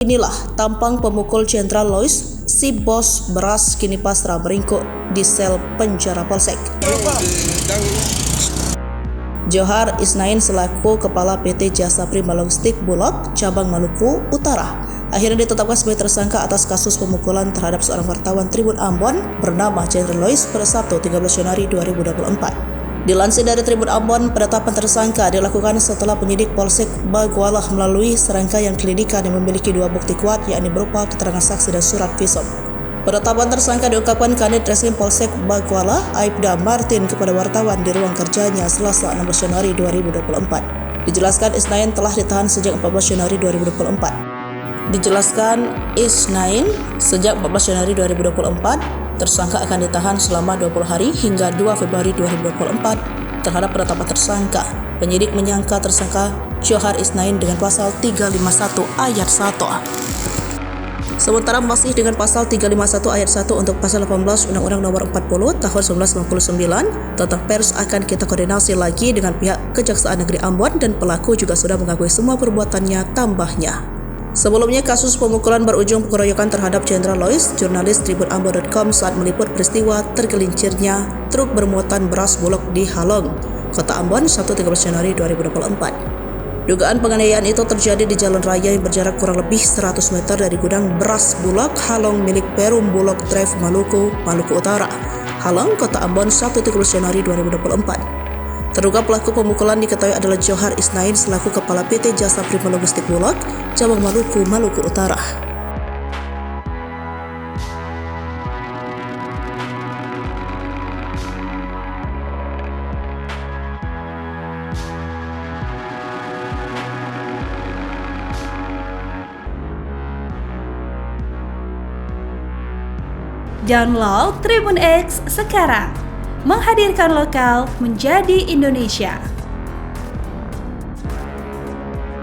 Inilah tampang pemukul Jenderal Lois, si bos beras kini pasrah beringkuk di sel penjara Polsek. Johar Isnain selaku Kepala PT Jasa Prima Logistik Bulog, Cabang Maluku Utara, akhirnya ditetapkan sebagai tersangka atas kasus pemukulan terhadap seorang wartawan Tribun Ambon bernama Jenderal Lois pada Sabtu 13 Januari 2024. Dilansir dari Tribun Ambon, penetapan tersangka dilakukan setelah penyidik Polsek Bagualah melalui serangkaian penyelidikan yang memiliki dua bukti kuat, yakni berupa keterangan saksi dan surat visum. Penetapan tersangka diungkapkan Kanit Reskrim Polsek Bagualah, Aibda Martin, kepada wartawan di ruang kerjanya Selasa 16 Januari 2024. Dijelaskan Isnain telah ditahan sejak 14 Januari 2024. Tersangka akan ditahan selama 20 hari hingga 2 Februari 2024 terhadap penetapan tersangka. Penyidik menyangka tersangka Johar Isnain dengan pasal 351 ayat 1. Sementara masih dengan pasal 351 ayat 1 untuk pasal 18 Undang-Undang Nomor 40 Tahun 1999 tentang pers akan kita koordinasi lagi dengan pihak Kejaksaan Negeri Ambon dan pelaku juga sudah mengakui semua perbuatannya, tambahnya. Sebelumnya, kasus pemukulan berujung pengeroyokan terhadap Jenderal Lois, jurnalis tribunambon.com saat meliput peristiwa tergelincirnya truk bermuatan beras Bulog di Halong, Kota Ambon, Sabtu 13 Januari 2024. Dugaan penganiayaan itu terjadi di jalan raya yang berjarak kurang lebih 100 meter dari gudang beras Bulog Halong milik Perum Bulog Drive Maluku, Maluku Utara, Halong, Kota Ambon, Sabtu 13 Januari 2024. Terduga pelaku pemukulan diketahui adalah Johar Isnain selaku Kepala PT Jasa Prima Logistik Bulog, Cabang Maluku, Maluku Utara. Download Tribun X sekarang, menghadirkan lokal menjadi Indonesia.